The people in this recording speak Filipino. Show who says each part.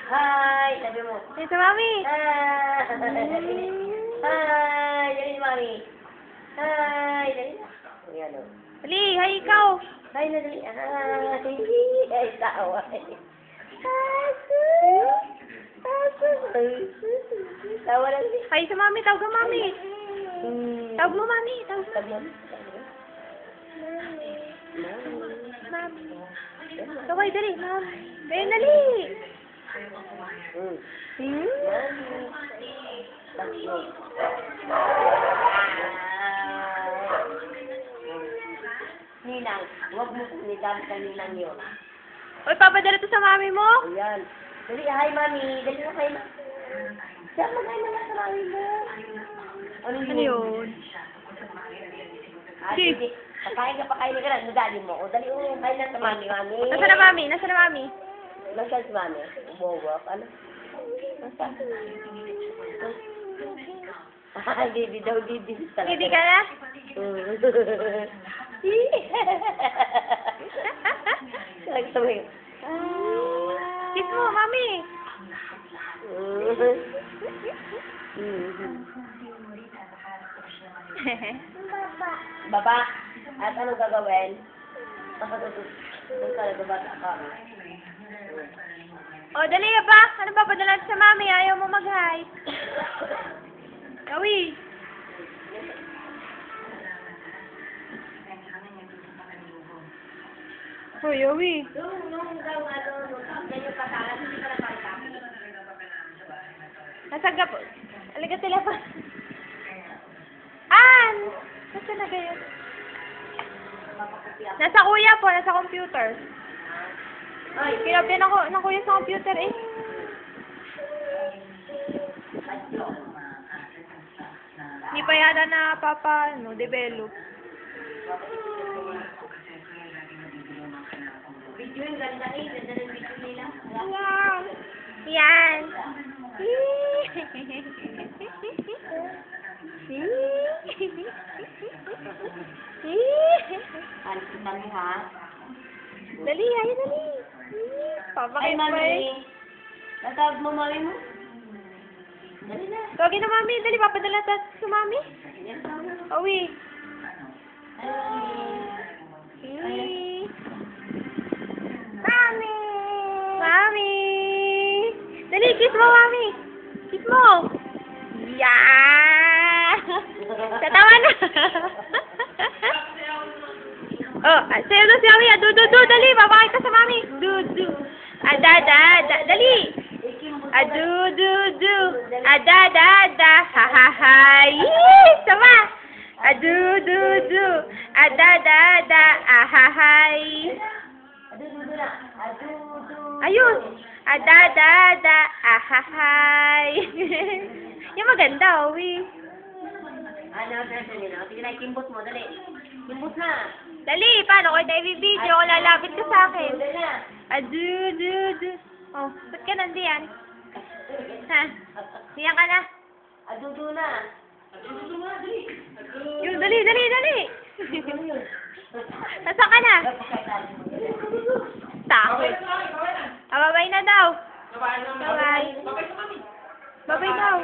Speaker 1: Hi! Sabi mo.
Speaker 2: Hey, sa mami.
Speaker 1: Hi! Hi! Dali, mami. Hi! Dali na. Ayan o.
Speaker 2: Dali, hi ikaw.
Speaker 1: Hi na dali. Ay, tawa. Tawa na dali.
Speaker 2: Hi sa mami, tawag ka mami. Tawag mo mami, tawag mo.
Speaker 1: Sabi mo.
Speaker 2: Mami. Kaway, dali, mami. Dali, dali. Ninang, huwag mo nidam ka ninang yun. Uy, papadala to sa mami mo?
Speaker 1: Ayan. Dali, hi mami. Dali na kayo. Siya, mag-hi naman sa mami mo. Ano
Speaker 2: yun?
Speaker 1: Ah, sige. Pakain ka na ka na. Dali mo. O, dali, hi na sa mami, mami.
Speaker 2: Nasaan na mami? Nasaan na mami?
Speaker 1: Nasaan si mami? Ubowak. Ano? Nasaan? Ah, Didi daw, Didi.
Speaker 2: Hindi ka na?
Speaker 1: Nagsabi.
Speaker 2: Kiss mo, mami.
Speaker 1: Baba. At anong gagawin? Doon ka nagbabata ka.
Speaker 2: O, dali ka ba? Ano ba padala sa mami? Ayaw mo mag-hi. Kawi. Hoy, Yawi. Nasagap. Aligat sila pa. An! Nasa na kayo? Nasa kuya po, nasa computer. Kinopya ng kuya sa computer eh. Hindi pa yata na develop.
Speaker 1: Video yung ganda eh. Ganda ng video nila.
Speaker 2: Wow! Yan!
Speaker 1: Alis kita mo ha.
Speaker 2: Dali, ay dali.
Speaker 1: Ay,
Speaker 2: Papakit pa
Speaker 1: mami.
Speaker 2: eh.
Speaker 1: Natawag mo mami mo. Dali na.
Speaker 2: Tawagin na mami, dali, papadala sa mami. Awi. Mami! Mami! Dali, kiss mo, mami! Kiss mo! Yeah! Tatawa na! Oh, sayo na si Mami. Du, dali, babakit ka sa mami. Du. Dali! Du. Ha, yee! Sama! Du.
Speaker 1: Adududu na. Adudu.
Speaker 2: Ayun! Yung maganda, Owi.
Speaker 1: Ano, nila. Sige na, kimbot mo. Dali. Kimbot na.
Speaker 2: Dali, paano ko tayo video? Ako lalapit ka sa akin.
Speaker 1: Dali na.
Speaker 2: Du. Oh, ba't ka nandiyan? Ha? Diyan ka na?
Speaker 1: Adudu na. Adudu na, dali.
Speaker 2: Yung, dali. Nasaan ka na? Takot. Babay na daw. Babay. Babay daw.